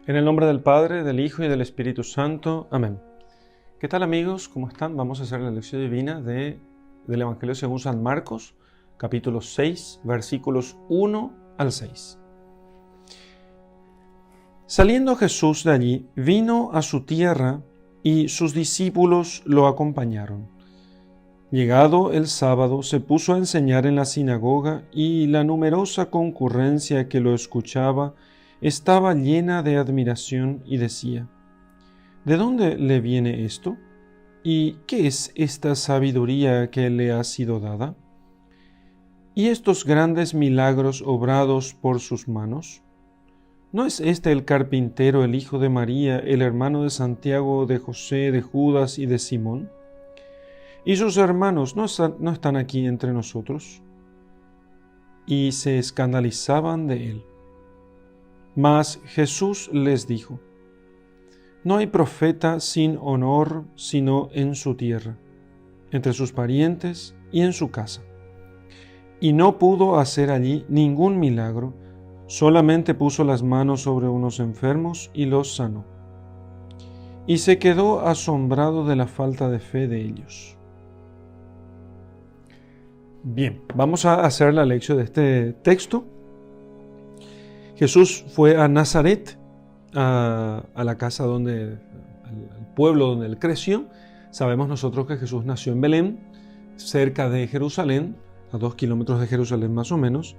En el nombre del Padre, del Hijo y del Espíritu Santo. Amén. ¿Qué tal, amigos? ¿Cómo están? Vamos a hacer la lección divina del Evangelio según San Marcos, capítulo 6, versículos 1 al 6. Saliendo Jesús de allí, vino a su tierra y sus discípulos lo acompañaron. Llegado el sábado, se puso a enseñar en la sinagoga y la numerosa concurrencia que lo escuchaba estaba llena de admiración y decía: ¿De dónde le viene esto? ¿Y qué es esta sabiduría que le ha sido dada? ¿Y estos grandes milagros obrados por sus manos? ¿No es este el carpintero, el hijo de María, el hermano de Santiago, de José, de Judas y de Simón? ¿Y sus hermanos no están aquí entre nosotros? Y se escandalizaban de él. Mas Jesús les dijo: No hay profeta sin honor sino en su tierra, entre sus parientes y en su casa. Y no pudo hacer allí ningún milagro, solamente puso las manos sobre unos enfermos y los sanó. Y se quedó asombrado de la falta de fe de ellos. Bien, vamos a hacer la lección de este texto. Jesús fue a Nazaret, a la casa al pueblo donde él creció. Sabemos nosotros que Jesús nació en Belén, cerca de Jerusalén, a 2 kilómetros de Jerusalén más o menos,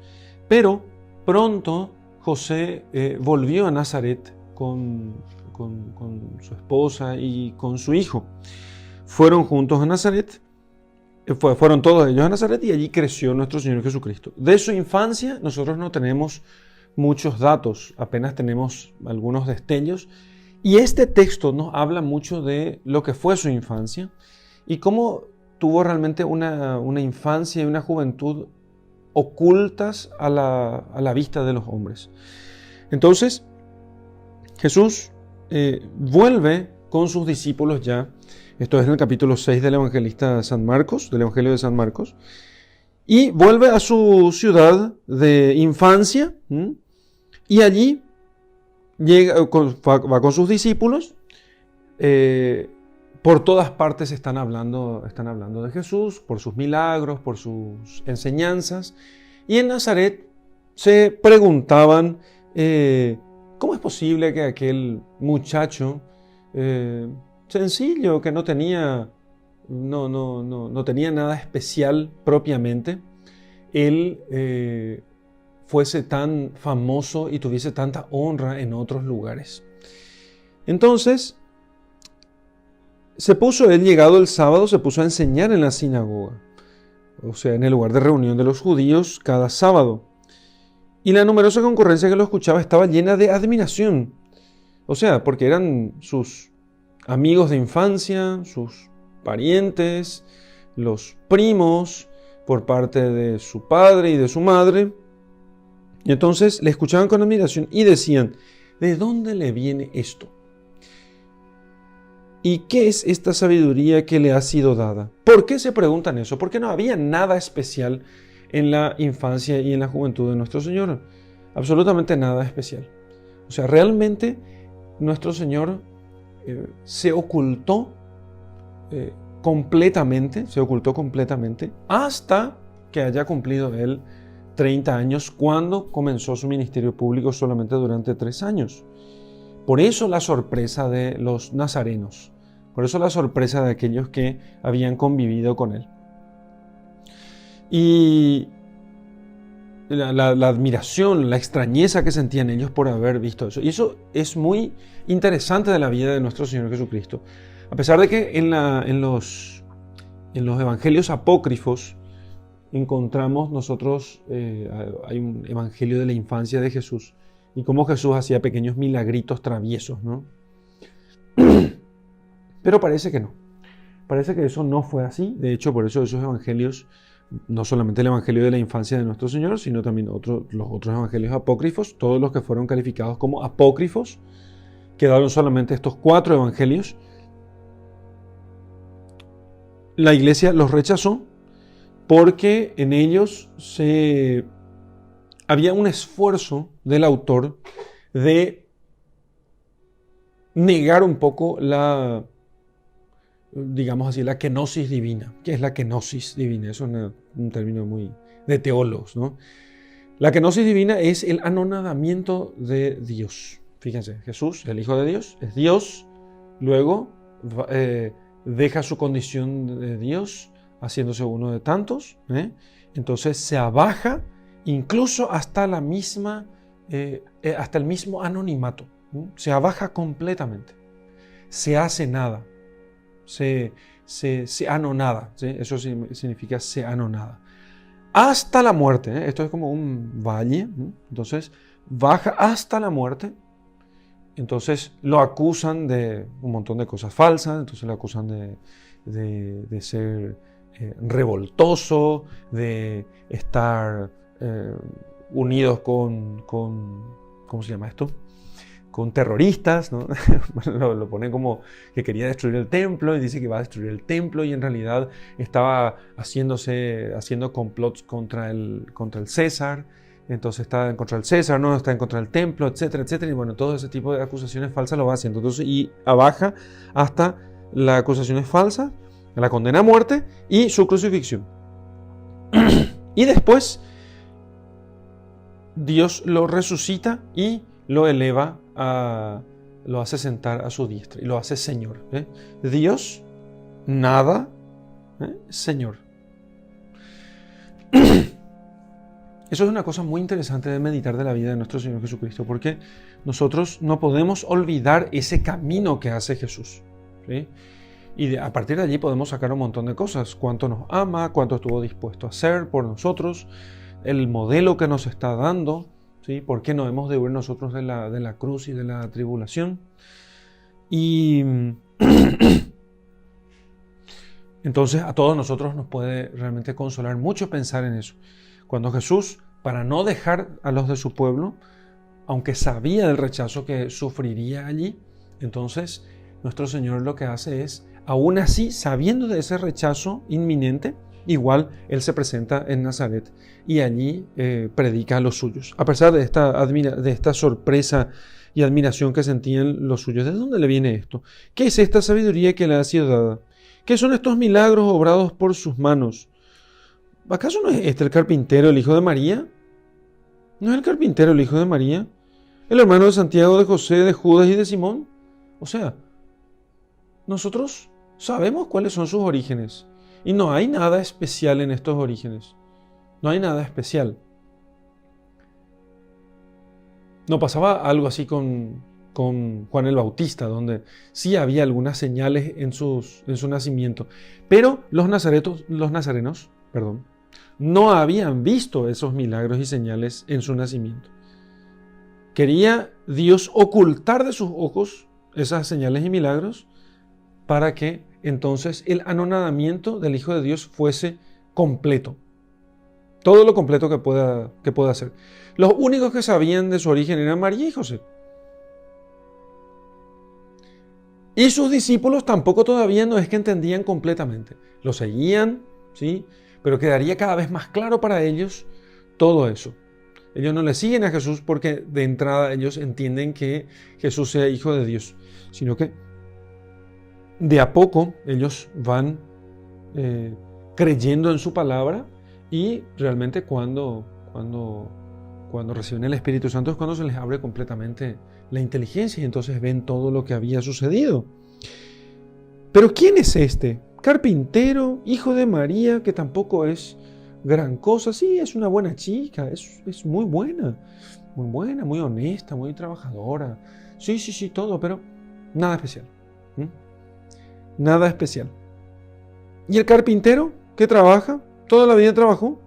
pero pronto José volvió a Nazaret con su esposa y con su hijo. Fueron juntos a Nazaret, fueron todos ellos a Nazaret y allí creció nuestro Señor Jesucristo. De su infancia nosotros no tenemos muchos datos, apenas tenemos algunos destellos, y este texto nos habla mucho de lo que fue su infancia y cómo tuvo realmente una infancia y una juventud ocultas a la vista de los hombres. Entonces, Jesús vuelve con sus discípulos ya, esto es en el capítulo 6 del evangelista San Marcos, del Evangelio de San Marcos, y vuelve a su ciudad de infancia, y allí va con sus discípulos. Por todas partes están hablando de Jesús, por sus milagros, por sus enseñanzas. Y en Nazaret se preguntaban, ¿cómo es posible que aquel muchacho sencillo, que no tenía nada especial propiamente, él fuese tan famoso y tuviese tanta honra en otros lugares? Entonces, llegado el sábado, se puso a enseñar en la sinagoga, o sea, en el lugar de reunión de los judíos cada sábado. Y la numerosa concurrencia que lo escuchaba estaba llena de admiración. O sea, porque eran sus amigos de infancia, sus parientes, los primos por parte de su padre y de su madre. Y entonces le escuchaban con admiración y decían: ¿de dónde le viene esto? ¿Y qué es esta sabiduría que le ha sido dada? ¿Por qué se preguntan eso? Porque no había nada especial en la infancia y en la juventud de nuestro Señor. Absolutamente nada especial. O sea, realmente nuestro Señor se ocultó completamente hasta que haya cumplido él 30 años, cuando comenzó su ministerio público solamente durante 3 años. Por eso la sorpresa de los nazarenos, por eso la sorpresa de aquellos que habían convivido con él. Y la admiración, la extrañeza que sentían ellos por haber visto eso. Y eso es muy interesante de la vida de nuestro Señor Jesucristo. A pesar de que en los evangelios apócrifos encontramos nosotros, hay un evangelio de la infancia de Jesús y cómo Jesús hacía pequeños milagritos traviesos, ¿no? Pero parece que no. Parece que eso no fue así. De hecho, por eso esos evangelios, no solamente el evangelio de la infancia de nuestro Señor, sino también los otros evangelios apócrifos, todos los que fueron calificados como apócrifos, quedaron solamente estos 4 evangelios. La Iglesia los rechazó porque en ellos había un esfuerzo del autor de negar un poco la, digamos así, la kenosis divina. ¿Qué es la kenosis divina? Es un término muy de teólogos, ¿no? La kenosis divina es el anonadamiento de Dios. Fíjense, Jesús, el Hijo de Dios, es Dios, luego deja su condición de Dios, haciéndose uno de tantos, entonces se abaja incluso hasta la misma, hasta el mismo anonimato, se abaja completamente, se hace nada, se anonada, ¿sí? Eso significa se anonada. Hasta la muerte, esto es como un valle, entonces baja hasta la muerte. Entonces lo acusan de un montón de cosas falsas, entonces lo acusan de ser revoltoso, de estar unidos con, ¿cómo se llama esto? Con terroristas, ¿no? lo ponen como que quería destruir el templo y dice que va a destruir el templo y en realidad estaba haciendo complots contra el César. Entonces está en contra del César, no está en contra del templo, etcétera, etcétera. Y bueno, todo ese tipo de acusaciones falsas lo va haciendo. Entonces, y abaja hasta las acusaciones falsas, la condena a muerte y su crucifixión. Y después, Dios lo resucita y lo eleva, lo hace sentar a su diestra y lo hace Señor. Dios, nada, Señor. Eso es una cosa muy interesante de meditar de la vida de nuestro Señor Jesucristo, porque nosotros no podemos olvidar ese camino que hace Jesús, ¿sí? Y a partir de allí podemos sacar un montón de cosas. Cuánto nos ama, cuánto estuvo dispuesto a hacer por nosotros, el modelo que nos está dando, ¿sí? ¿Por qué no hemos de huir nosotros de la cruz y de la tribulación? Y entonces a todos nosotros nos puede realmente consolar mucho pensar en eso. Cuando Jesús, para no dejar a los de su pueblo, aunque sabía del rechazo que sufriría allí, entonces nuestro Señor lo que hace es, aún así, sabiendo de ese rechazo inminente, igual Él se presenta en Nazaret y allí predica a los suyos. A pesar de esta sorpresa y admiración que sentían los suyos, ¿de dónde le viene esto? ¿Qué es esta sabiduría que le ha sido dada? ¿Qué son estos milagros obrados por sus manos? ¿Acaso no es este el carpintero, el hijo de María? ¿No es el carpintero, el hijo de María? ¿El hermano de Santiago, de José, de Judas y de Simón? O sea, nosotros sabemos cuáles son sus orígenes. Y no hay nada especial en estos orígenes. No hay nada especial. No pasaba algo así con Juan el Bautista, donde sí había algunas señales en su nacimiento. Pero los nazarenos, no habían visto esos milagros y señales en su nacimiento. Quería Dios ocultar de sus ojos esas señales y milagros para que entonces el anonadamiento del Hijo de Dios fuese completo. Todo lo completo que pueda hacer. Los únicos que sabían de su origen eran María y José. Y sus discípulos tampoco todavía no es que entendían completamente. Lo seguían, ¿sí? Pero quedaría cada vez más claro para ellos todo eso. Ellos no le siguen a Jesús porque de entrada ellos entienden que Jesús sea Hijo de Dios, sino que de a poco ellos van creyendo en su palabra y realmente cuando reciben el Espíritu Santo es cuando se les abre completamente la inteligencia y entonces ven todo lo que había sucedido. Pero ¿quién es este? Carpintero, hijo de María, que tampoco es gran cosa. Sí, es una buena chica, es muy buena, muy honesta, muy trabajadora. Sí, todo, pero nada especial. Nada especial. ¿Y el carpintero que trabaja? Toda la vida trabajó.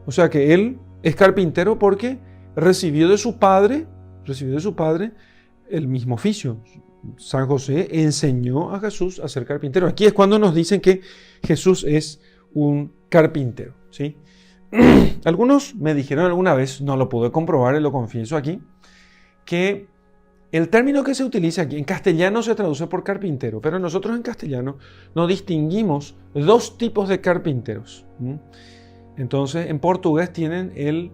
O sea que él es carpintero porque recibió de su padre el mismo oficio. San José enseñó a Jesús a ser carpintero. Aquí es cuando nos dicen que Jesús es un carpintero, ¿sí? Algunos me dijeron alguna vez, no lo pude comprobar y lo confieso aquí, que el término que se utiliza aquí en castellano se traduce por carpintero, pero nosotros en castellano no distinguimos dos tipos de carpinteros. Entonces, en portugués tienen el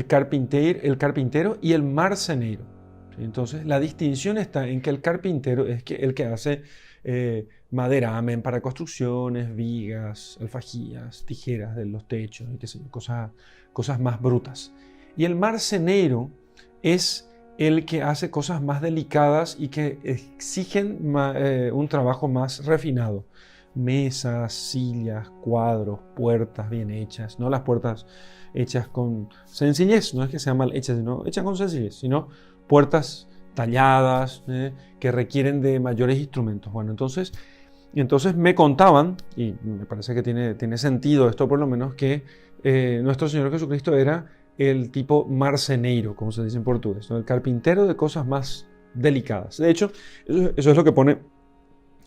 carpintero y el marceneiro. ¿Sí? Entonces, la distinción está en que el carpintero es el que hace maderamen para construcciones, vigas, alfajías, tijeras de los techos, y qué sé yo, cosas más brutas. Y el marcenero es el que hace cosas más delicadas y que exigen un trabajo más refinado. Mesas, sillas, cuadros, puertas bien hechas, no las puertas hechas con sencillez, no es que sean mal hechas, sino hechas con sencillez, sino puertas talladas, que requieren de mayores instrumentos. Bueno, entonces me contaban, y me parece que tiene sentido esto por lo menos, que nuestro Señor Jesucristo era el tipo marceneiro, como se dice en portugués, ¿no? El carpintero de cosas más delicadas. De hecho, eso es lo que pone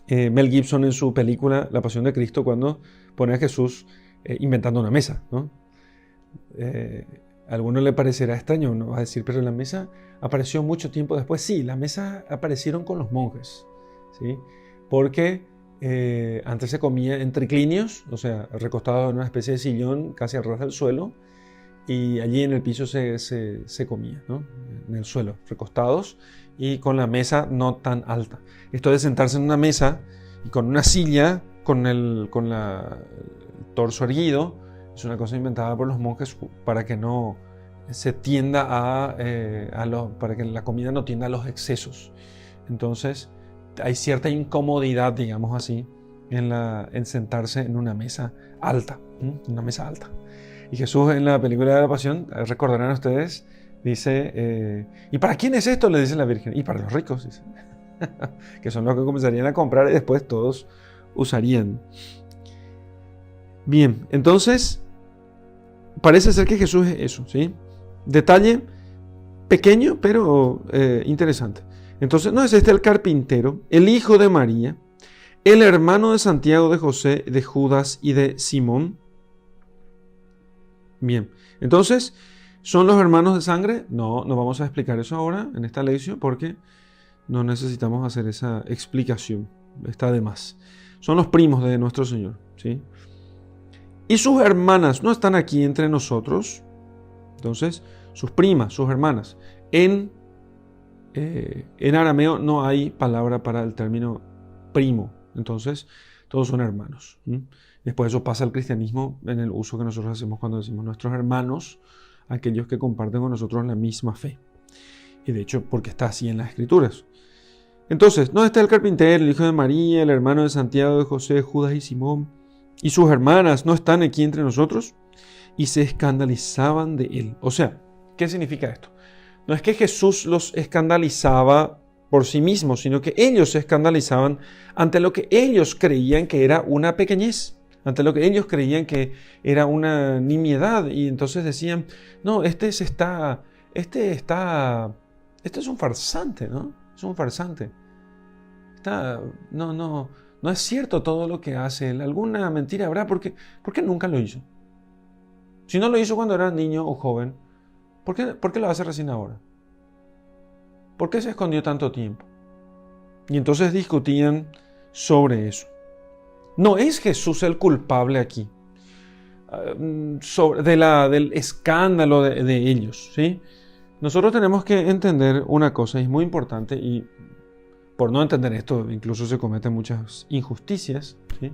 Mel Gibson en su película La Pasión de Cristo, cuando pone a Jesús inventando una mesa, ¿no? A alguno le parecerá extraño, ¿no? Va a decir, pero la mesa apareció mucho tiempo después. Sí, las mesas aparecieron con los monjes, ¿sí? Porque antes se comía en triclinios, o sea, recostado en una especie de sillón casi a ras del suelo, y allí en el piso se comía, ¿no? En el suelo, recostados y con la mesa no tan alta. Esto de sentarse en una mesa y con una silla con el torso erguido es una cosa inventada por los monjes para que no se tienda para que la comida no tienda a los excesos. Entonces hay cierta incomodidad, digamos así, en sentarse en una mesa alta, una mesa alta. Y Jesús en la película de la Pasión, recordarán ustedes, dice, ¿y para quién es esto?, le dice la Virgen. Y para los ricos, dice. Que son los que comenzarían a comprar y después todos usarían. Bien, entonces, parece ser que Jesús es eso, ¿sí? Detalle pequeño, pero interesante. Entonces, no es este el carpintero, el hijo de María, el hermano de Santiago, de José, de Judas y de Simón. Bien, entonces, ¿son los hermanos de sangre? No vamos a explicar eso ahora en esta lección porque no necesitamos hacer esa explicación, está de más. Son los primos de nuestro Señor, ¿sí? Y sus hermanas no están aquí entre nosotros. Entonces, sus primas, sus hermanas. En arameo no hay palabra para el término primo. Entonces, todos son hermanos. Después eso pasa al cristianismo en el uso que nosotros hacemos cuando decimos nuestros hermanos, aquellos que comparten con nosotros la misma fe. Y de hecho, porque está así en las Escrituras. Entonces, no está el carpintero, el hijo de María, el hermano de Santiago, de José, Judas y Simón, y sus hermanas no están aquí entre nosotros, y se escandalizaban de él. O sea, ¿qué significa esto? No es que Jesús los escandalizaba por sí mismo, sino que ellos se escandalizaban ante lo que ellos creían que era una pequeñez, ante lo que ellos creían que era una nimiedad, y entonces decían, no, este es un farsante, ¿no? Es un farsante. No es cierto todo lo que hace él. Alguna mentira habrá, ¿por qué nunca lo hizo? Si no lo hizo cuando era niño o joven, ¿por qué lo hace recién ahora? ¿Por qué se escondió tanto tiempo? Y entonces discutían sobre eso. No es Jesús el culpable aquí, del escándalo de ellos, ¿sí? Nosotros tenemos que entender una cosa, y es muy importante, y por no entender esto incluso se cometen muchas injusticias, ¿sí?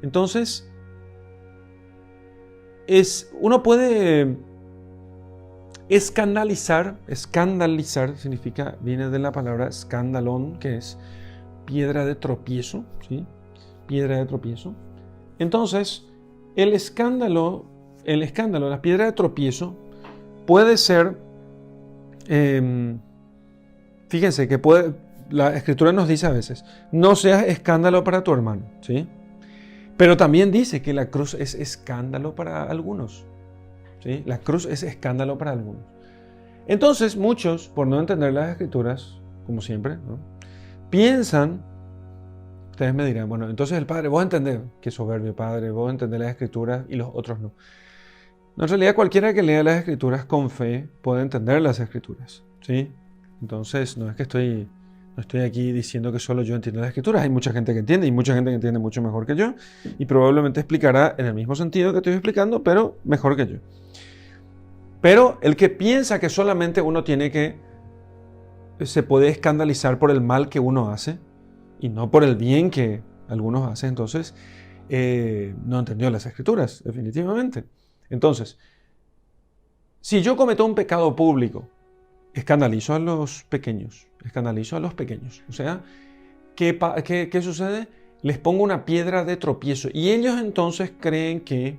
Entonces, uno puede escandalizar viene de la palabra escandalón, que es piedra de tropiezo, ¿sí? Piedra de tropiezo. Entonces, el escándalo, la piedra de tropiezo, puede ser, fíjense que la Escritura nos dice a veces, no seas escándalo para tu hermano, ¿sí? Pero también dice que la cruz es escándalo para algunos, ¿sí? La cruz es escándalo para algunos. Entonces, muchos, por no entender las Escrituras, como siempre, ¿no?, piensan, ustedes me dirán, bueno, entonces el Padre, vos entendés, qué soberbio Padre, vos entendés las Escrituras y los otros no. En realidad, cualquiera que lea las Escrituras con fe puede entender las Escrituras, ¿sí? Entonces, no es que no estoy aquí diciendo que solo yo entiendo las Escrituras. Hay mucha gente que entiende y mucha gente que entiende mucho mejor que yo y probablemente explicará en el mismo sentido que estoy explicando, pero mejor que yo. Pero el que piensa que solamente uno tiene que se puede escandalizar por el mal que uno hace y no por el bien que algunos hacen, entonces no entendió las Escrituras, definitivamente. Entonces, si yo cometo un pecado público, escandalizo a los pequeños, O sea, ¿qué sucede? Les pongo una piedra de tropiezo y ellos entonces creen que,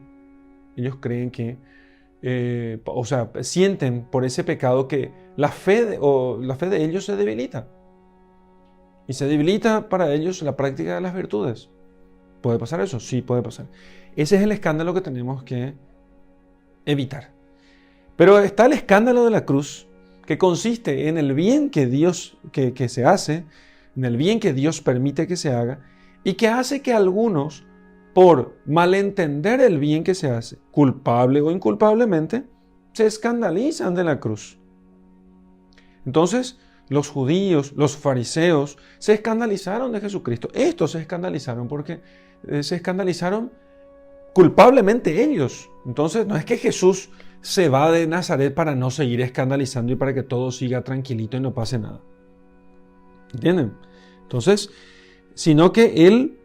o sea, sienten por ese pecado que la fe de ellos se debilita. Y se debilita para ellos la práctica de las virtudes. ¿Puede pasar eso? Sí, puede pasar. Ese es el escándalo que tenemos que evitar. Pero está el escándalo de la cruz, que consiste en el bien que Dios que se hace, en el bien que Dios permite que se haga, y que hace que algunos, por malentender el bien que se hace, culpable o inculpablemente, se escandalizan de la cruz. Entonces, los judíos, los fariseos, se escandalizaron de Jesucristo. Estos se escandalizaron porque se escandalizaron culpablemente ellos. Entonces, no es que Jesús se va de Nazaret para no seguir escandalizando y para que todo siga tranquilito y no pase nada. ¿Entienden? Entonces, sino que Él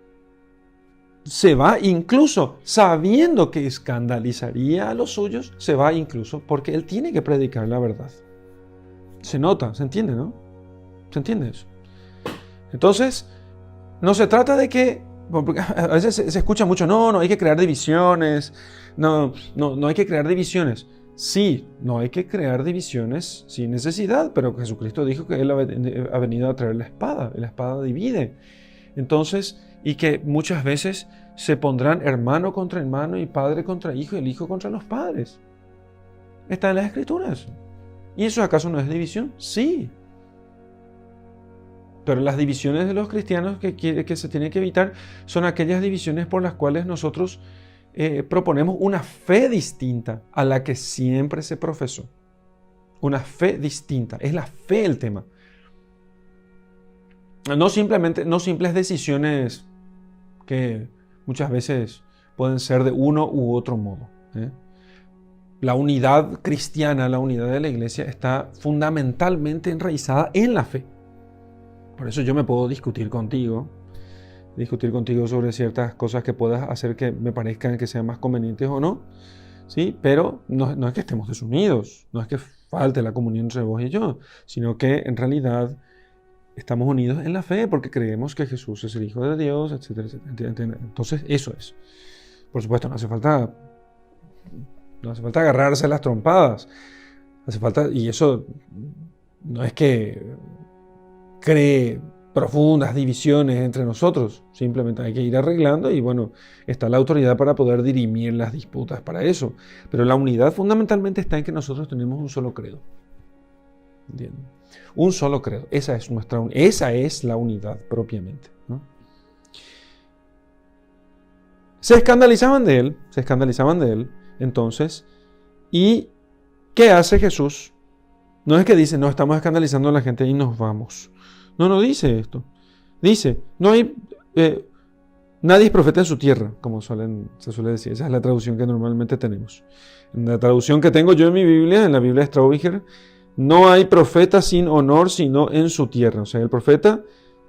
se va incluso sabiendo que escandalizaría a los suyos, se va incluso porque Él tiene que predicar la verdad. Se nota, se entiende, ¿no? ¿Se entiende eso? Entonces, no se trata de que, porque a veces se escucha mucho, no hay que crear divisiones, no hay que crear divisiones. Sí, no hay que crear divisiones sin necesidad, pero Jesucristo dijo que Él ha venido a traer la espada divide. Entonces, y que muchas veces se pondrán hermano contra hermano y padre contra hijo y el hijo contra los padres. Está en las Escrituras. ¿Y eso acaso no es división? Sí. Pero las divisiones de los cristianos que se tienen que evitar son aquellas divisiones por las cuales nosotros proponemos una fe distinta a la que siempre se profesó. Una fe distinta. Es la fe el tema. No simples decisiones que muchas veces pueden ser de uno u otro modo. La unidad cristiana, la unidad de la iglesia está fundamentalmente enraizada en la fe. Por eso yo me puedo discutir contigo sobre ciertas cosas que puedas hacer que me parezcan que sean más convenientes o no, ¿sí? Pero no es que estemos desunidos, no es que falte la comunión entre vos y yo, sino que en realidad estamos unidos en la fe porque creemos que Jesús es el Hijo de Dios, etcétera, etcétera. Entonces eso es. Por supuesto, no hace falta agarrarse las trompadas. Hace falta, y eso no es que cree profundas divisiones entre nosotros, simplemente hay que ir arreglando y bueno, está la autoridad para poder dirimir las disputas para eso. Pero la unidad fundamentalmente está en que nosotros tenemos un solo credo. ¿Entienden? Un solo credo. Esa es la unidad propiamente, ¿no? Se escandalizaban de él, entonces, ¿y qué hace Jesús? No es que dice, no, estamos escandalizando a la gente y nos vamos. No dice esto. Dice, nadie es profeta en su tierra, como se suele decir. Esa es la traducción que normalmente tenemos. En la traducción que tengo yo en mi Biblia, en la Biblia de Straubinger, no hay profeta sin honor, sino en su tierra. O sea, el profeta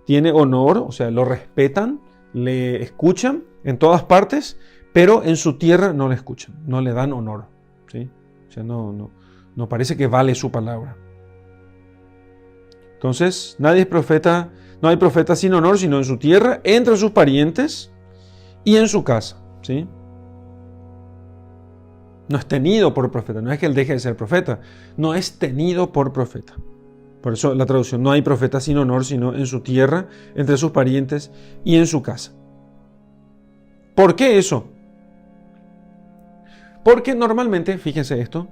tiene honor, o sea, lo respetan, le escuchan en todas partes, pero en su tierra no le escuchan, no le dan honor, ¿sí? O sea, no parece que vale su palabra. Entonces, no hay profeta sin honor, sino en su tierra, entre sus parientes y en su casa, ¿sí? No es tenido por profeta, no es que él deje de ser profeta, no es tenido por profeta. Por eso la traducción, no hay profeta sin honor, sino en su tierra, entre sus parientes y en su casa. ¿Por qué eso? Porque normalmente, fíjense esto,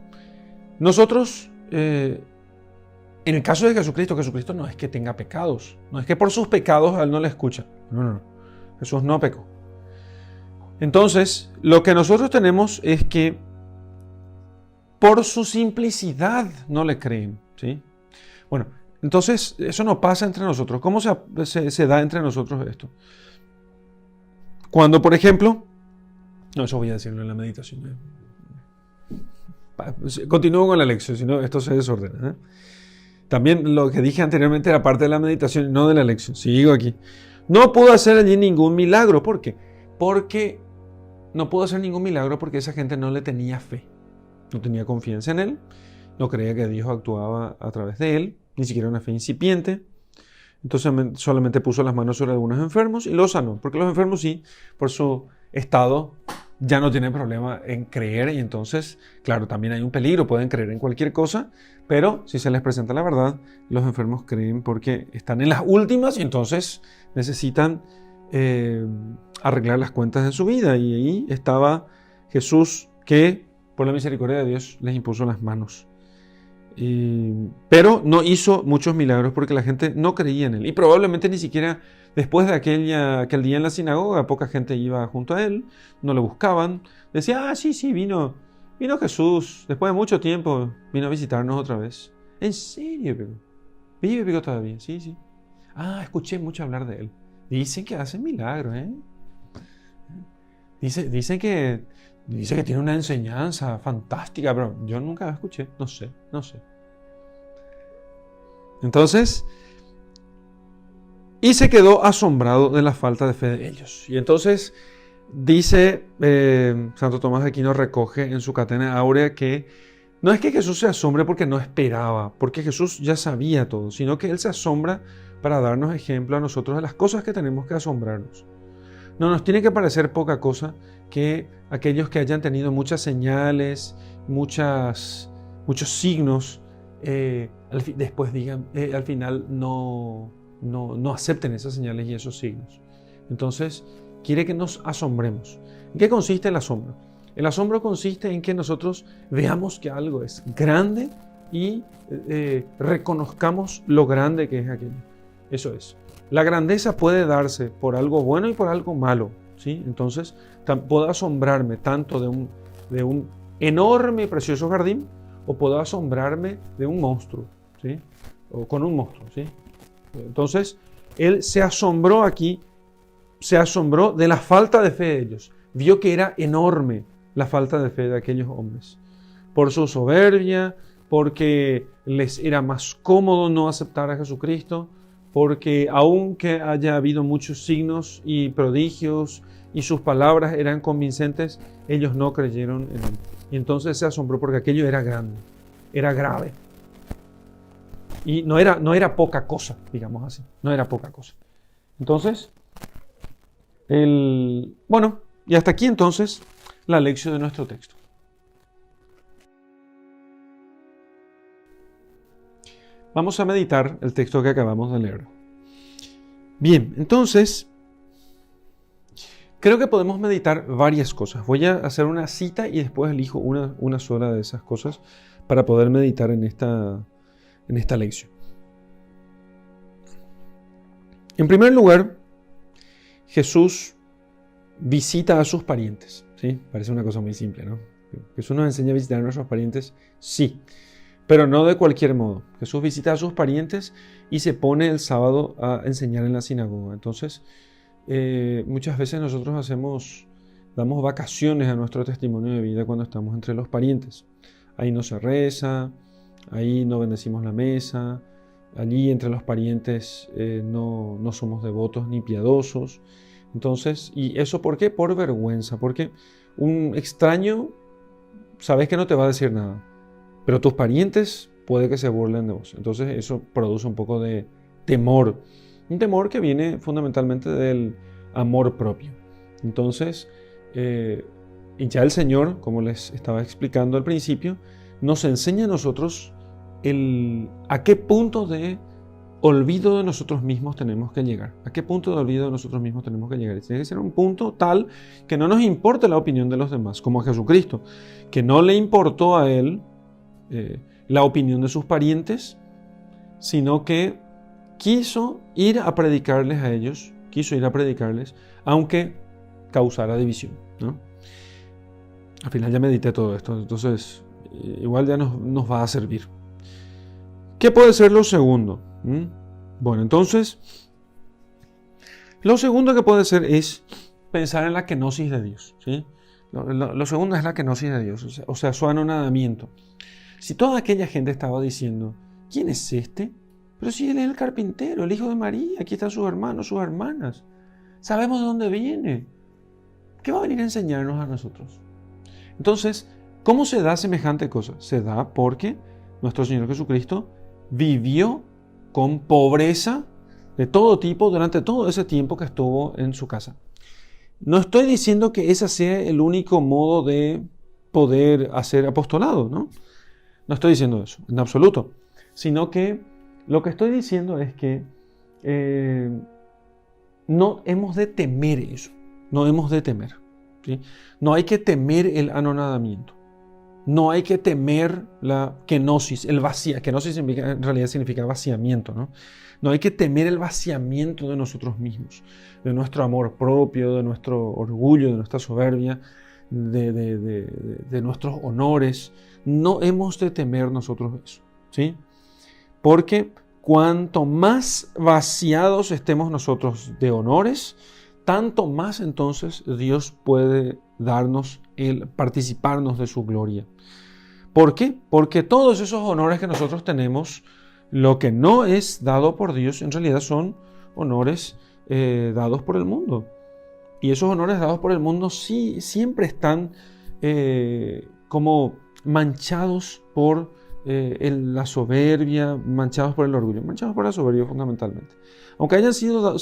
nosotros, en el caso de Jesucristo no es que tenga pecados, no es que por sus pecados a él no le escucha. No. Jesús no pecó. Entonces, lo que nosotros tenemos es que por su simplicidad no le creen, ¿sí? Bueno, entonces eso no pasa entre nosotros. ¿Cómo se da entre nosotros esto? Cuando, por ejemplo, eso voy a decirlo en la meditación. Continúo con la lección, si no esto se desordena. También lo que dije anteriormente era parte de la meditación, no de la lección. Sigo aquí. No pudo hacer allí ningún milagro. ¿Por qué? Porque no pudo hacer ningún milagro porque esa gente no le tenía fe. No tenía confianza en él. No creía que Dios actuaba a través de él. Ni siquiera una fe incipiente. Entonces solamente puso las manos sobre algunos enfermos y los sanó. Porque los enfermos sí, por su estado, ya no tienen problema en creer. Y entonces, claro, también hay un peligro. Pueden creer en cualquier cosa. Pero si se les presenta la verdad, los enfermos creen porque están en las últimas y entonces necesitan arreglar las cuentas de su vida. Y ahí estaba Jesús que, por la misericordia de Dios, les impuso las manos. Pero no hizo muchos milagros porque la gente no creía en él. Y probablemente ni siquiera después de aquel día en la sinagoga, poca gente iba junto a él, no lo buscaban. Decía, sí, vino Jesús, después de mucho tiempo, vino a visitarnos otra vez. ¿En serio, Pico? ¿Vive Pico todavía? Sí. Escuché mucho hablar de él. Dicen que hace milagros, ¿eh? Dice que tiene una enseñanza fantástica, pero yo nunca la escuché. No sé. Entonces, y se quedó asombrado de la falta de fe de ellos. Y entonces dice Santo Tomás de Aquino, recoge en su Catena Áurea que no es que Jesús se asombre porque no esperaba, porque Jesús ya sabía todo, sino que Él se asombra para darnos ejemplo a nosotros de las cosas que tenemos que asombrarnos. No nos tiene que parecer poca cosa que aquellos que hayan tenido muchas señales, muchos signos, después digan, al final no acepten esas señales y esos signos. Entonces, quiere que nos asombremos. ¿En qué consiste el asombro? El asombro consiste en que nosotros veamos que algo es grande y reconozcamos lo grande que es aquello. Eso es. La grandeza puede darse por algo bueno y por algo malo, ¿sí? Entonces, puedo asombrarme tanto de un enorme y precioso jardín o puedo asombrarme de un monstruo, ¿sí? O con un monstruo, ¿sí? Entonces, él se asombró aquí, se asombró de la falta de fe de ellos. Vio que era enorme la falta de fe de aquellos hombres. Por su soberbia, porque les era más cómodo no aceptar a Jesucristo, porque aunque haya habido muchos signos y prodigios y sus palabras eran convincentes, ellos no creyeron en él. Y entonces se asombró porque aquello era grande, era grave. Y no era poca cosa, digamos así, no era poca cosa. Entonces, bueno, y hasta aquí entonces la lección de nuestro texto. Vamos a meditar el texto que acabamos de leer. Bien, entonces, creo que podemos meditar varias cosas. Voy a hacer una cita y después elijo una sola de esas cosas para poder meditar en esta lección. En primer lugar, Jesús visita a sus parientes. ¿Sí? Parece una cosa muy simple, ¿no? Jesús nos enseña a visitar a nuestros parientes, sí, pero no de cualquier modo. Jesús visita a sus parientes y se pone el sábado a enseñar en la sinagoga. Entonces, muchas veces nosotros damos vacaciones a nuestro testimonio de vida cuando estamos entre los parientes. Ahí no se reza, ahí no bendecimos la mesa, allí entre los parientes no somos devotos ni piadosos. Entonces, ¿y eso por qué? Por vergüenza, porque un extraño sabes que no te va a decir nada, pero tus parientes puede que se burlen de vos. Entonces eso produce un poco de temor, un temor que viene fundamentalmente del amor propio. Entonces, y ya el Señor, como les estaba explicando al principio, nos enseña a nosotros a qué punto de olvido de nosotros mismos tenemos que llegar. ¿A qué punto de olvido de nosotros mismos tenemos que llegar? Tiene que ser un punto tal que no nos importe la opinión de los demás, como a Jesucristo, que no le importó a Él la opinión de sus parientes, sino que quiso ir a predicarles a ellos, aunque causara división, ¿no? Al final ya medité todo esto, entonces igual ya nos va a servir. ¿Qué puede ser lo segundo? Bueno, entonces, lo segundo que puede ser es pensar en la kenosis de Dios, ¿sí? Lo segundo es la kenosis de Dios, o sea, su anonadamiento. Si toda aquella gente estaba diciendo, ¿quién es este? Pero si él es el carpintero, el hijo de María, aquí están sus hermanos, sus hermanas. Sabemos de dónde viene. ¿Qué va a venir a enseñarnos a nosotros? Entonces, ¿cómo se da semejante cosa? Se da porque nuestro Señor Jesucristo vivió con pobreza de todo tipo durante todo ese tiempo que estuvo en su casa. No estoy diciendo que ese sea el único modo de poder hacer apostolado, ¿no? No estoy diciendo eso, en absoluto. Sino que lo que estoy diciendo es que no hemos de temer eso. No hemos de temer, ¿sí? No hay que temer el anonadamiento. No hay que temer la kenosis, el vacío. Kenosis en realidad significa vaciamiento, ¿no? No hay que temer el vaciamiento de nosotros mismos, de nuestro amor propio, de nuestro orgullo, de nuestra soberbia, de nuestros honores. No hemos de temer nosotros eso, ¿sí? Porque cuanto más vaciados estemos nosotros de honores, tanto más entonces Dios puede darnos el participarnos de su gloria. ¿Por qué? Porque todos esos honores que nosotros tenemos, lo que no es dado por Dios, en realidad son honores dados por el mundo. Y esos honores dados por el mundo sí siempre están como manchados por la soberbia, manchados por el orgullo, manchados por la soberbia fundamentalmente. Aunque hayan sido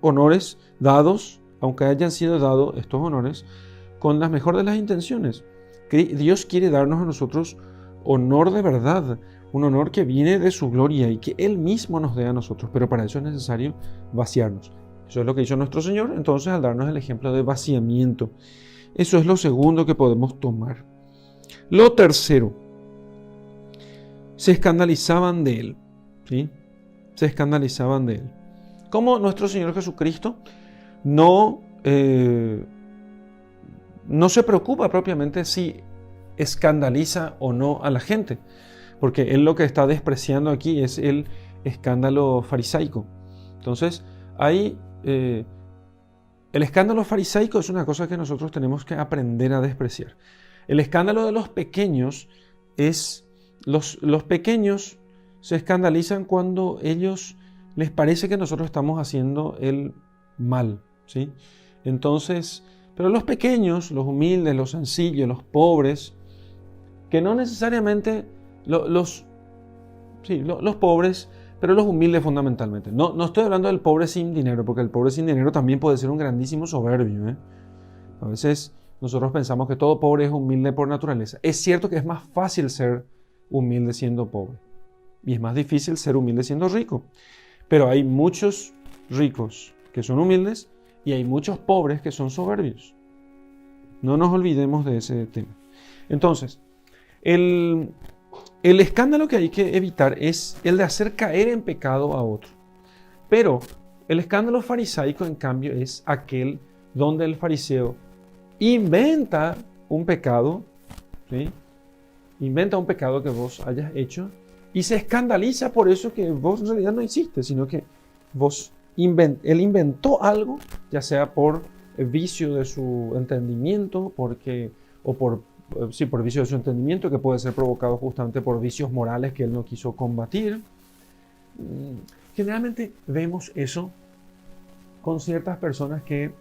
honores dados, aunque hayan sido dados estos honores con la mejor de las intenciones, que Dios quiere darnos a nosotros honor de verdad, un honor que viene de su gloria y que Él mismo nos dé a nosotros, pero para eso es necesario vaciarnos. Eso es lo que hizo nuestro Señor, entonces, al darnos el ejemplo de vaciamiento. Eso es lo segundo que podemos tomar. Lo tercero, se escandalizaban de Él, ¿sí? Se escandalizaban de Él. Como nuestro Señor Jesucristo no se preocupa propiamente si escandaliza o no a la gente, porque Él lo que está despreciando aquí es el escándalo farisaico. Entonces, el escándalo farisaico es una cosa que nosotros tenemos que aprender a despreciar. El escándalo de los pequeños es, los pequeños se escandalizan cuando ellos les parece que nosotros estamos haciendo el mal, ¿sí? Entonces, pero los pequeños, los humildes, los sencillos, los pobres, que no necesariamente los pobres, pero los humildes fundamentalmente. No estoy hablando del pobre sin dinero, porque el pobre sin dinero también puede ser un grandísimo soberbio, ¿eh? A veces nosotros pensamos que todo pobre es humilde por naturaleza. Es cierto que es más fácil ser humilde siendo pobre, y es más difícil ser humilde siendo rico. Pero hay muchos ricos que son humildes y hay muchos pobres que son soberbios. No nos olvidemos de ese tema. Entonces, el escándalo que hay que evitar es el de hacer caer en pecado a otro. Pero el escándalo farisaico, en cambio, es aquel donde el fariseo inventa un pecado, ¿sí? Inventa un pecado que vos hayas hecho y se escandaliza por eso que vos en realidad no hiciste, sino que él inventó algo, ya sea por vicio de su entendimiento, por vicio de su entendimiento, que puede ser provocado justamente por vicios morales que él no quiso combatir. Generalmente vemos eso con ciertas personas que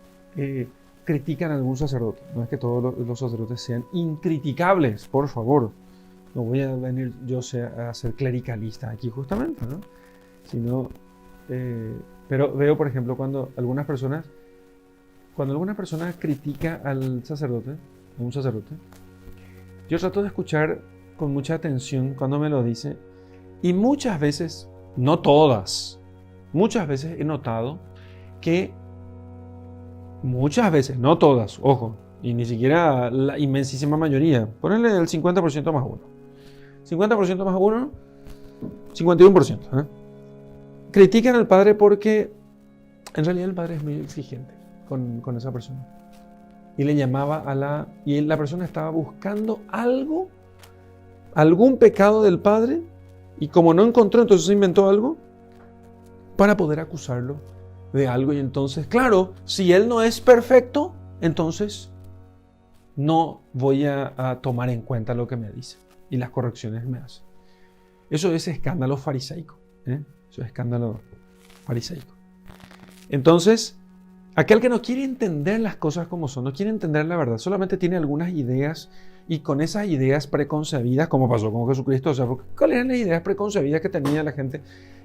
critican a algún sacerdote. No es que todos los sacerdotes sean incriticables, por favor. No voy a venir yo a ser clericalista aquí justamente, ¿no? Sino, pero veo, por ejemplo, cuando alguna persona critica al sacerdote, a un sacerdote, yo trato de escuchar con mucha atención cuando me lo dice, y muchas veces, no todas, muchas veces he notado que muchas veces, no todas, ojo, y ni siquiera la inmensísima mayoría, ponerle el 50% más uno. 50% más uno, 51%. Critican al padre porque en realidad el padre es muy exigente con esa persona. Y le llamaba y la persona estaba buscando algún pecado del padre, y como no encontró, entonces inventó algo para poder acusarlo de algo. Y entonces, claro, si él no es perfecto, entonces no voy a tomar en cuenta lo que me dice y las correcciones me hace. Eso es escándalo fariseico. Eso es escándalo fariseico. Entonces, aquel que no quiere entender las cosas como son, no quiere entender la verdad, solamente tiene algunas ideas y con esas ideas preconcebidas, como pasó con Jesucristo, o sea, ¿cuáles eran las ideas preconcebidas que tenía la gente?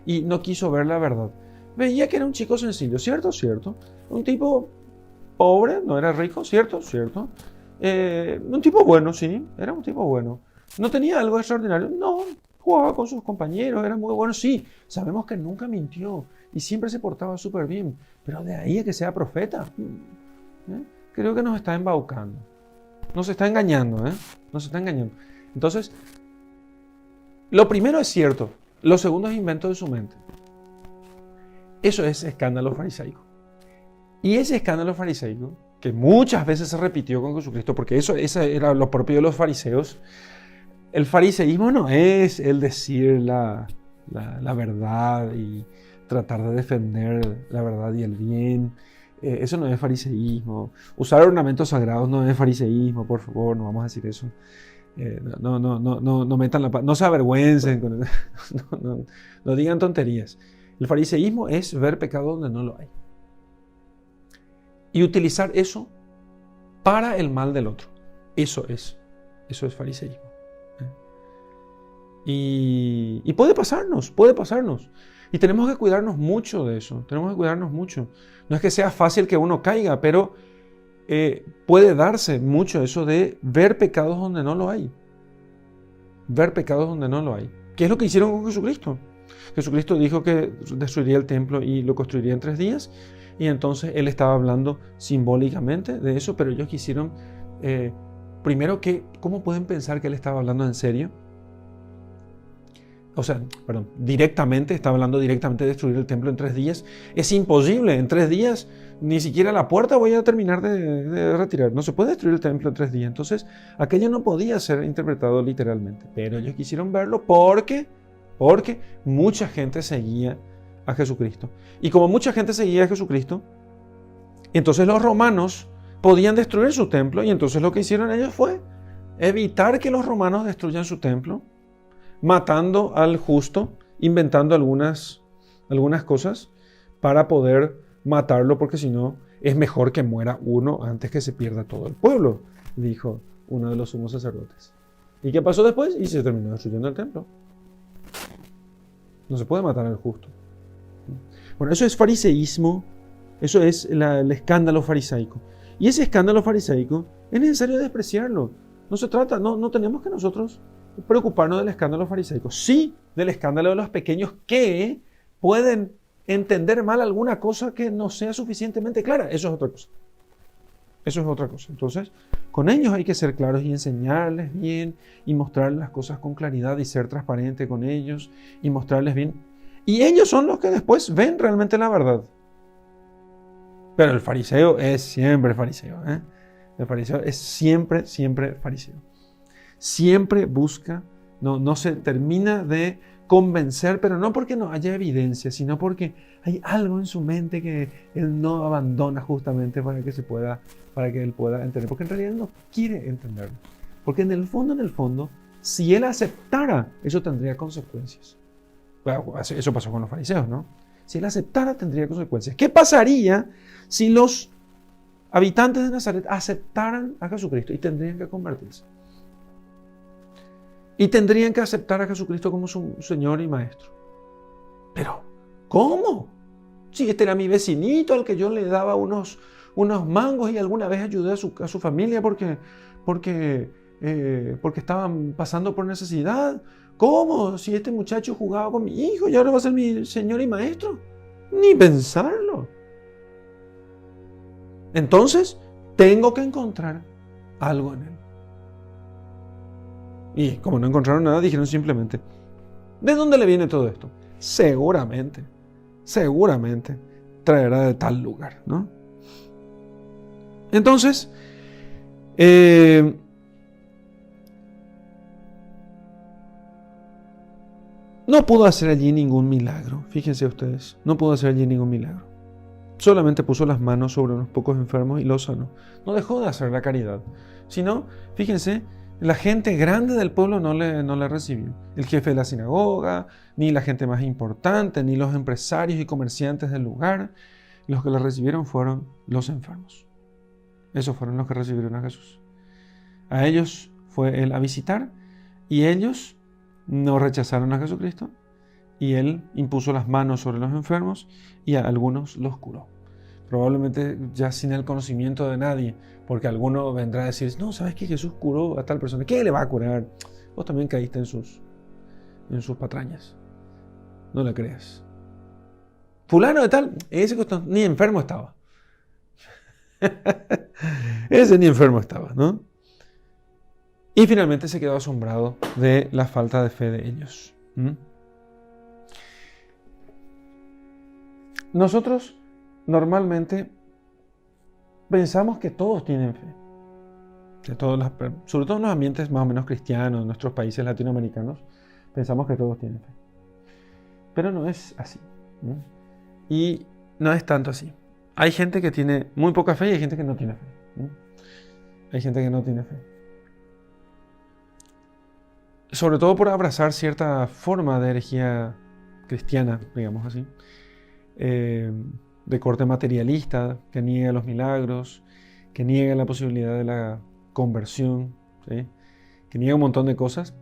Y no quiso ver la verdad. Veía que era un chico sencillo, ¿cierto? Cierto. Un tipo pobre, no era rico, ¿cierto? Cierto. Un tipo bueno, sí, era un tipo bueno. ¿No tenía algo extraordinario? No, jugaba con sus compañeros, era muy bueno, sí. Sabemos que nunca mintió y siempre se portaba súper bien, pero de ahí a que sea profeta, creo que nos está embaucando. Nos está engañando, Nos está engañando. Entonces, lo primero es cierto, lo segundo es invento de su mente. Eso es escándalo fariseico. Y ese escándalo fariseico, que muchas veces se repitió con Jesucristo, porque eso era lo propio de los fariseos. El fariseísmo no es el decir la verdad y tratar de defender la verdad y el bien. Eso no es fariseísmo. Usar ornamentos sagrados no es fariseísmo, por favor, no vamos a decir eso. No metan no se avergüencen, no digan tonterías. El fariseísmo es ver pecado donde no lo hay. Y utilizar eso para el mal del otro. Eso es fariseísmo. Y puede pasarnos. Y tenemos que cuidarnos mucho de eso. No es que sea fácil que uno caiga, pero puede darse mucho eso de ver pecados donde no lo hay. ¿Qué es lo que hicieron con Jesucristo? Jesucristo dijo que destruiría el templo y lo construiría en 3 días. Y entonces Él estaba hablando simbólicamente de eso, pero ellos quisieron, primero, ¿cómo pueden pensar que Él estaba hablando en serio? Estaba hablando directamente de destruir el templo en 3 días. Es imposible, en 3 días ni siquiera la puerta voy a terminar de retirar. No se puede destruir el templo en 3 días. Entonces, aquello no podía ser interpretado literalmente. Pero ellos quisieron verlo porque mucha gente seguía a Jesucristo. Y como mucha gente seguía a Jesucristo, entonces los romanos podían destruir su templo. Y entonces lo que hicieron ellos fue evitar que los romanos destruyan su templo, matando al justo, inventando algunas cosas para poder matarlo, porque si no, es mejor que muera uno antes que se pierda todo el pueblo, dijo uno de los sumos sacerdotes. ¿Y qué pasó después? Y se terminó destruyendo el templo. No se puede matar al justo. Bueno, eso es fariseísmo, eso es el escándalo fariseico. Y ese escándalo fariseico es necesario despreciarlo. No tenemos que nosotros preocuparnos del escándalo fariseico, sí del escándalo de los pequeños que pueden entender mal alguna cosa que no sea suficientemente clara. Eso es otra cosa. Entonces, con ellos hay que ser claros y enseñarles bien y mostrarles las cosas con claridad y ser transparente con ellos y mostrarles bien. Y ellos son los que después ven realmente la verdad. Pero el fariseo es siempre fariseo. El fariseo es siempre fariseo. Siempre busca, no se termina de convencer, pero no porque no haya evidencia, sino porque hay algo en su mente que él no abandona justamente para que él pueda entender, porque en realidad él no quiere entenderlo, porque en el fondo, si él aceptara, eso tendría consecuencias. Bueno, eso pasó con los fariseos, ¿no? Si él aceptara, tendría consecuencias. ¿Qué pasaría si los habitantes de Nazaret aceptaran a Jesucristo y tendrían que convertirse? Y tendrían que aceptar a Jesucristo como su Señor y Maestro. Pero, ¿cómo? Si este era mi vecinito al que yo le daba unos mangos y alguna vez ayudé a su familia porque estaban pasando por necesidad. ¿Cómo? Si este muchacho jugaba con mi hijo y ahora va a ser mi Señor y Maestro. Ni pensarlo. Entonces, tengo que encontrar algo en él. Y como no encontraron nada, dijeron simplemente, ¿de dónde le viene todo esto? Seguramente traerá de tal lugar, ¿no? Entonces, no pudo hacer allí ningún milagro. Fíjense ustedes, no pudo hacer allí ningún milagro. Solamente puso las manos sobre unos pocos enfermos y los sanó. No dejó de hacer la caridad, sino, fíjense, La gente grande del pueblo no le recibió. El jefe de la sinagoga, ni la gente más importante, ni los empresarios y comerciantes del lugar. Los que le recibieron fueron los enfermos. Esos fueron los que recibieron a Jesús. A ellos fue Él a visitar y ellos no rechazaron a Jesucristo y Él impuso las manos sobre los enfermos y a algunos los curó. Probablemente ya sin el conocimiento de nadie, porque alguno vendrá a decir, no, ¿sabes qué? Jesús curó a tal persona. ¿Qué le va a curar? Vos también caíste en sus patrañas. No le creas. Fulano de tal, ese ni enfermo estaba. Ese ni enfermo estaba, ¿no? Y finalmente se quedó asombrado de la falta de fe de ellos. Nosotros normalmente pensamos que todos tienen fe. Sobre todo en los ambientes más o menos cristianos, en nuestros países latinoamericanos, pensamos que todos tienen fe. Pero no es así, ¿no? Y no es tanto así. Hay gente que tiene muy poca fe y hay gente que no tiene fe, ¿no? Hay gente que no tiene fe. Sobre todo por abrazar cierta forma de herejía cristiana, digamos así, de corte materialista, que niega los milagros, que niega la posibilidad de la conversión, ¿sí? Que niega un montón de cosas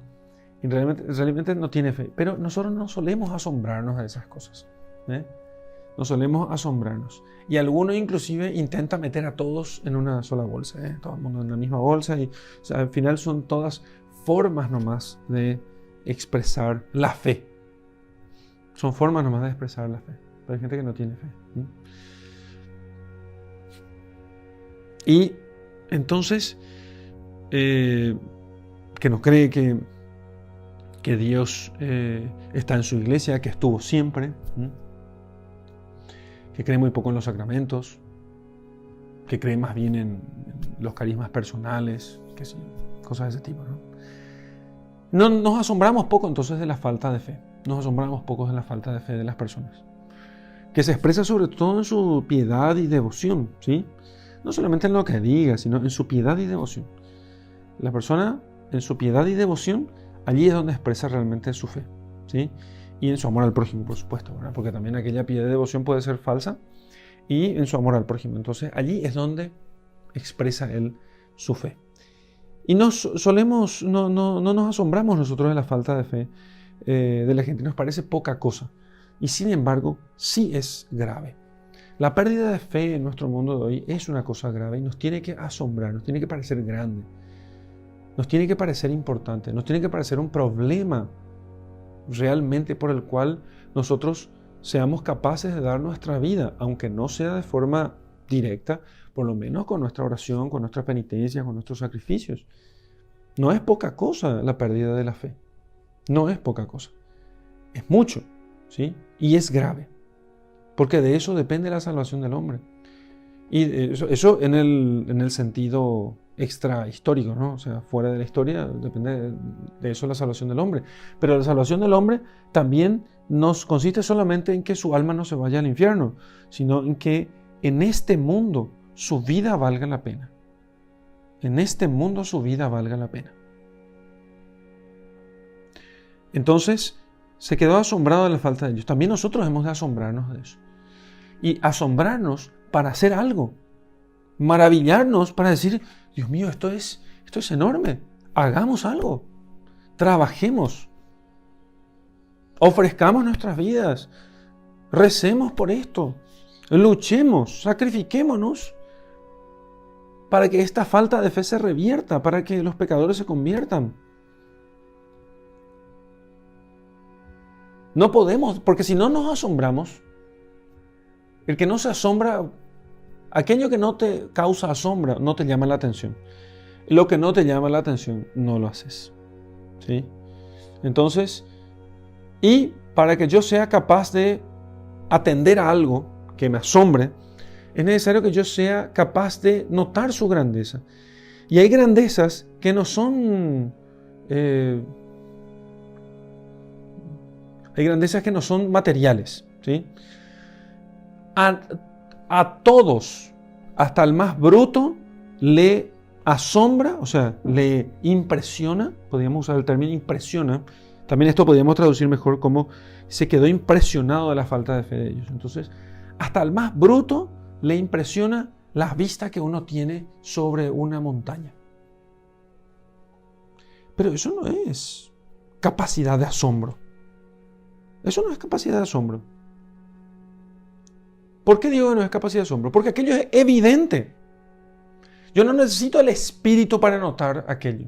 y realmente no tiene fe. Pero nosotros no solemos asombrarnos de esas cosas, ¿eh? No solemos asombrarnos. Y alguno inclusive intenta meter a todos en una sola bolsa, ¿eh? Todo el mundo en la misma bolsa. Y, o sea, al final son todas formas nomás de expresar la fe. Son formas nomás de expresar la fe. Pero hay gente que no tiene fe, ¿eh? Y entonces, que no cree que Dios está en su iglesia, que estuvo siempre, ¿eh? Que cree muy poco en los sacramentos, que cree más bien en los carismas personales, que sí, cosas de ese tipo, ¿no? Nos asombramos poco entonces de la falta de fe. Nos asombramos poco de la falta de fe de las personas, que se expresa sobre todo en su piedad y devoción, ¿sí? No solamente en lo que diga, sino en su piedad y devoción. La persona, en su piedad y devoción, allí es donde expresa realmente su fe, ¿sí? Y en su amor al prójimo, por supuesto, ¿verdad? Porque también aquella piedad y devoción puede ser falsa, y en su amor al prójimo. Entonces, allí es donde expresa él su fe. Y no nos asombramos nosotros de la falta de fe de la gente, nos parece poca cosa. Y sin embargo, sí es grave. La pérdida de fe en nuestro mundo de hoy es una cosa grave y nos tiene que asombrar, nos tiene que parecer grande, nos tiene que parecer importante, nos tiene que parecer un problema realmente por el cual nosotros seamos capaces de dar nuestra vida, aunque no sea de forma directa, por lo menos con nuestra oración, con nuestra penitencia, con nuestros sacrificios. No es poca cosa la pérdida de la fe. No es poca cosa. Es mucho, ¿sí? Y es grave. Porque de eso depende la salvación del hombre. Y eso en el sentido extra histórico, ¿no? O sea, fuera de la historia depende de eso la salvación del hombre. Pero la salvación del hombre también nos consiste solamente en que su alma no se vaya al infierno, sino en que en este mundo su vida valga la pena. En este mundo su vida valga la pena. Entonces, se quedó asombrado de la falta de ellos. También nosotros hemos de asombrarnos de eso. Y asombrarnos para hacer algo. Maravillarnos para decir, Dios mío, esto es enorme. Hagamos algo. Trabajemos. Ofrezcamos nuestras vidas. Recemos por esto. Luchemos. Sacrifiquémonos. Para que esta falta de fe se revierta. Para que los pecadores se conviertan. No podemos, porque si no nos asombramos, el que no se asombra, aquello que no te causa asombro, no te llama la atención. Lo que no te llama la atención, no lo haces, ¿sí? Entonces, y para que yo sea capaz de atender a algo que me asombre, es necesario que yo sea capaz de notar su grandeza. Y hay grandezas que no son... Hay grandezas que no son materiales, ¿sí? A todos, hasta el más bruto, le asombra, o sea, le impresiona, podríamos usar el término impresiona, también esto podríamos traducir mejor como se quedó impresionado de la falta de fe de ellos. Entonces, hasta el más bruto le impresiona la vista que uno tiene sobre una montaña. Pero eso no es capacidad de asombro. Eso no es capacidad de asombro. ¿Por qué digo que no es capacidad de asombro? Porque aquello es evidente. Yo no necesito el espíritu para notar aquello.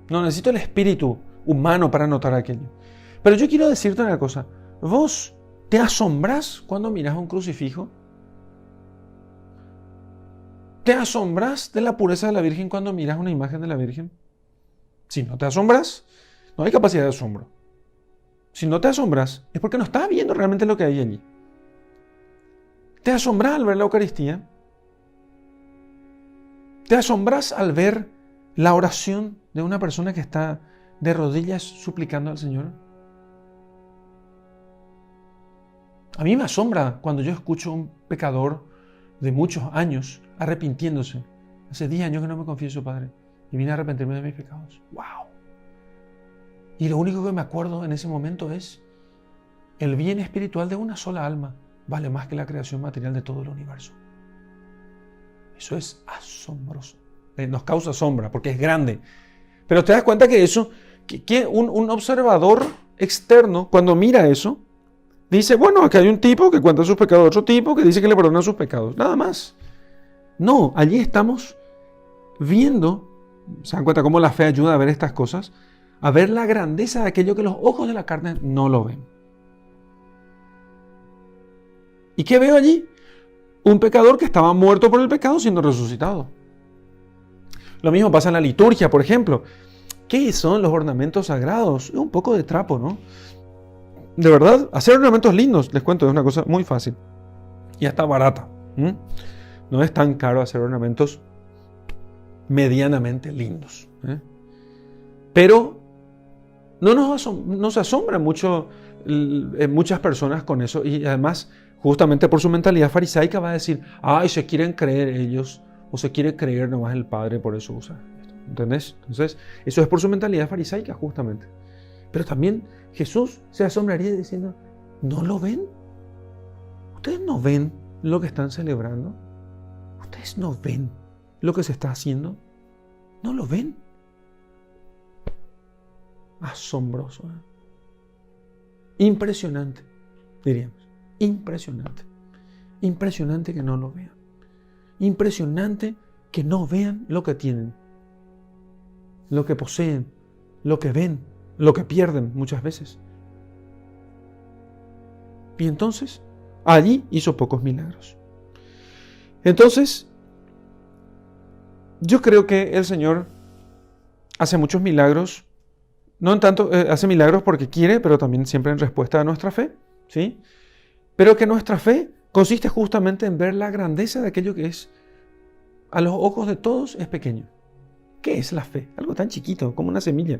No necesito el espíritu humano para notar aquello. Pero yo quiero decirte una cosa. ¿Vos te asombrás cuando miras un crucifijo? ¿Te asombrás de la pureza de la Virgen cuando miras una imagen de la Virgen? Si no te asombras, no hay capacidad de asombro. Si no te asombras, es porque no estás viendo realmente lo que hay allí. ¿Te asombras al ver la Eucaristía? ¿Te asombras al ver la oración de una persona que está de rodillas suplicando al Señor? A mí me asombra cuando yo escucho a un pecador de muchos años arrepintiéndose. Hace 10 años que no me confieso, Padre, y vine a arrepentirme de mis pecados. ¡Wow! Y lo único que me acuerdo en ese momento es el bien espiritual de una sola alma vale más que la creación material de todo el universo. Eso es asombroso. Nos causa asombro porque es grande. Pero te das cuenta que eso, que un observador externo, cuando mira eso, dice, bueno, aquí hay un tipo que cuenta sus pecados, otro tipo que dice que le perdona sus pecados. Nada más. No, allí estamos viendo, ¿se dan cuenta cómo la fe ayuda a ver estas cosas? A ver la grandeza de aquello que los ojos de la carne no lo ven. ¿Y qué veo allí? Un pecador que estaba muerto por el pecado siendo resucitado. Lo mismo pasa en la liturgia, por ejemplo. ¿Qué son los ornamentos sagrados? Es un poco de trapo, ¿no? De verdad, hacer ornamentos lindos, les cuento, es una cosa muy fácil. Y hasta barata. No es tan caro hacer ornamentos medianamente lindos. Pero no nos asombra mucho muchas personas con eso. Y además, justamente por su mentalidad farisaica va a decir, ay, se quieren creer ellos, o se quiere creer nomás el Padre, por eso usa esto. ¿Entendés? Entonces, eso es por su mentalidad farisaica, justamente. Pero también Jesús se asombraría diciendo, ¿no lo ven? ¿Ustedes no ven lo que están celebrando? ¿Ustedes no ven lo que se está haciendo? ¿No lo ven? Asombroso. Impresionante, diríamos. Impresionante. Impresionante que no lo vean. Impresionante que no vean lo que tienen, lo que poseen, lo que ven, lo que pierden muchas veces. Y entonces, allí hizo pocos milagros. Entonces, yo creo que el Señor hace muchos milagros, no en tanto, hace milagros porque quiere, pero también siempre en respuesta a nuestra fe, ¿sí? Pero que nuestra fe consiste justamente en ver la grandeza de aquello que es, a los ojos de todos, es pequeño. ¿Qué es la fe? Algo tan chiquito, como una semilla.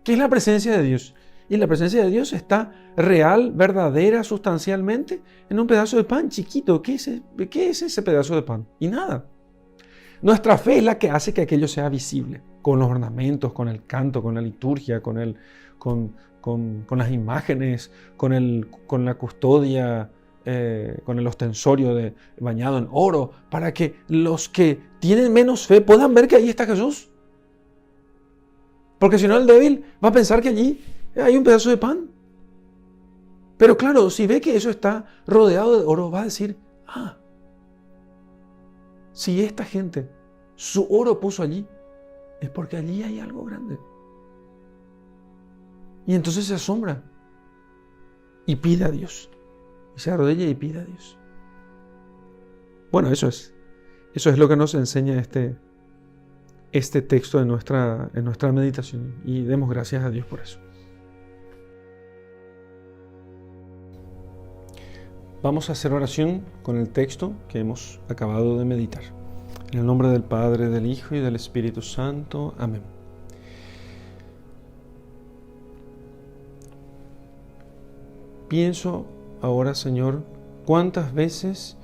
¿Qué es la presencia de Dios? Y la presencia de Dios está real, verdadera, sustancialmente, en un pedazo de pan chiquito. ¿Qué es ese pedazo de pan? Y nada. Nuestra fe es la que hace que aquello sea visible, con los ornamentos, con el canto, con la liturgia, con las imágenes, con la custodia, con el ostensorio bañado en oro, para que los que tienen menos fe puedan ver que ahí está Jesús. Porque si no, el débil va a pensar que allí hay un pedazo de pan. Pero claro, si ve que eso está rodeado de oro, va a decir, si esta gente su oro puso allí, es porque allí hay algo grande. Y entonces se asombra y pide a Dios. Y se arrodilla y pide a Dios. Bueno, eso es lo que nos enseña este texto en nuestra meditación. Y demos gracias a Dios por eso. Vamos a hacer oración con el texto que hemos acabado de meditar. En el nombre del Padre, del Hijo y del Espíritu Santo. Amén. Pienso ahora, Señor, cuántas veces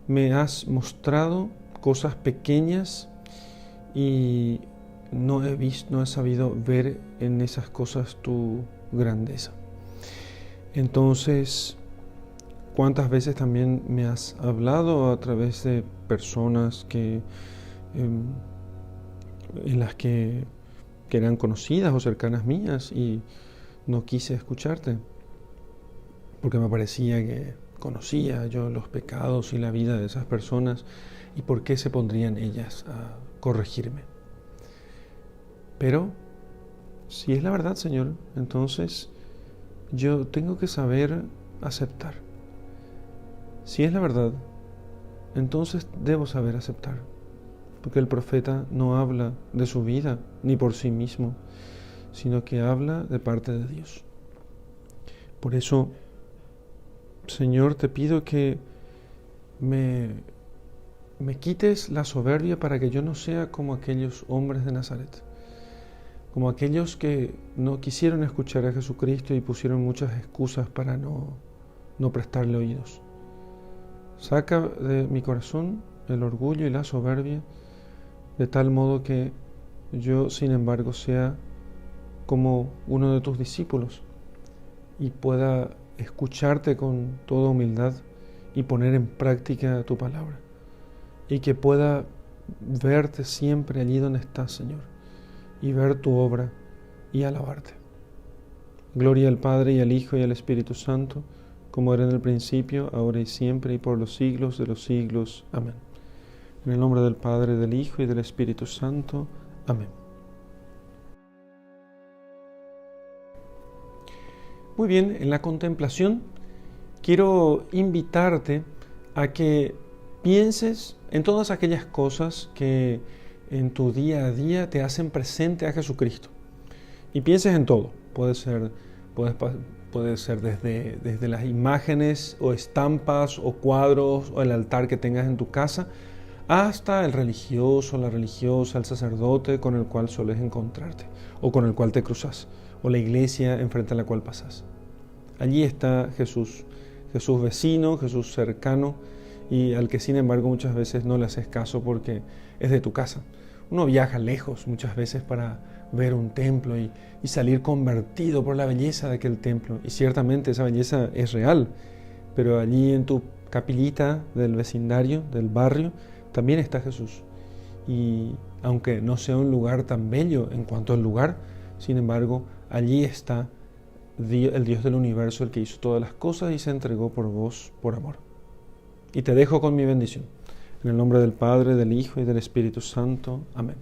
me has mostrado cosas pequeñas y no he sabido ver en esas cosas tu grandeza. Entonces, ¿cuántas veces también me has hablado a través de personas en las que eran conocidas o cercanas mías y no quise escucharte? Porque me parecía que conocía yo los pecados y la vida de esas personas y por qué se pondrían ellas a corregirme. Pero, si es la verdad, Señor, entonces yo tengo que saber aceptar. Si es la verdad, entonces debo saber aceptar. Porque el profeta no habla de su vida ni por sí mismo, sino que habla de parte de Dios. Por eso, Señor, te pido que me quites la soberbia para que yo no sea como aquellos hombres de Nazaret, como aquellos que no quisieron escuchar a Jesucristo y pusieron muchas excusas para no prestarle oídos. Saca de mi corazón el orgullo y la soberbia, de tal modo que yo, sin embargo, sea como uno de tus discípulos y pueda escucharte con toda humildad y poner en práctica tu palabra, y que pueda verte siempre allí donde estás, Señor, y ver tu obra y alabarte. Gloria al Padre y al Hijo y al Espíritu Santo, como era en el principio, ahora y siempre, y por los siglos de los siglos. Amén. En el nombre del Padre, del Hijo y del Espíritu Santo. Amén. Muy bien, en la contemplación quiero invitarte a que pienses en todas aquellas cosas que en tu día a día te hacen presente a Jesucristo. Y pienses en todo. Puede ser desde las imágenes o estampas o cuadros o el altar que tengas en tu casa, hasta el religioso, la religiosa, el sacerdote con el cual sueles encontrarte o con el cual te cruzas, o la iglesia enfrente a la cual pasas. Allí está Jesús, Jesús vecino, Jesús cercano, y al que sin embargo muchas veces no le haces caso porque es de tu casa. Uno viaja lejos muchas veces para ver un templo y salir convertido por la belleza de aquel templo, y ciertamente esa belleza es real, pero allí en tu capillita del vecindario, del barrio, también está Jesús. Y aunque no sea un lugar tan bello en cuanto al lugar, sin embargo, allí está el Dios del universo, el que hizo todas las cosas y se entregó por vos por amor. Y te dejo con mi bendición. En el nombre del Padre, del Hijo y del Espíritu Santo. Amén.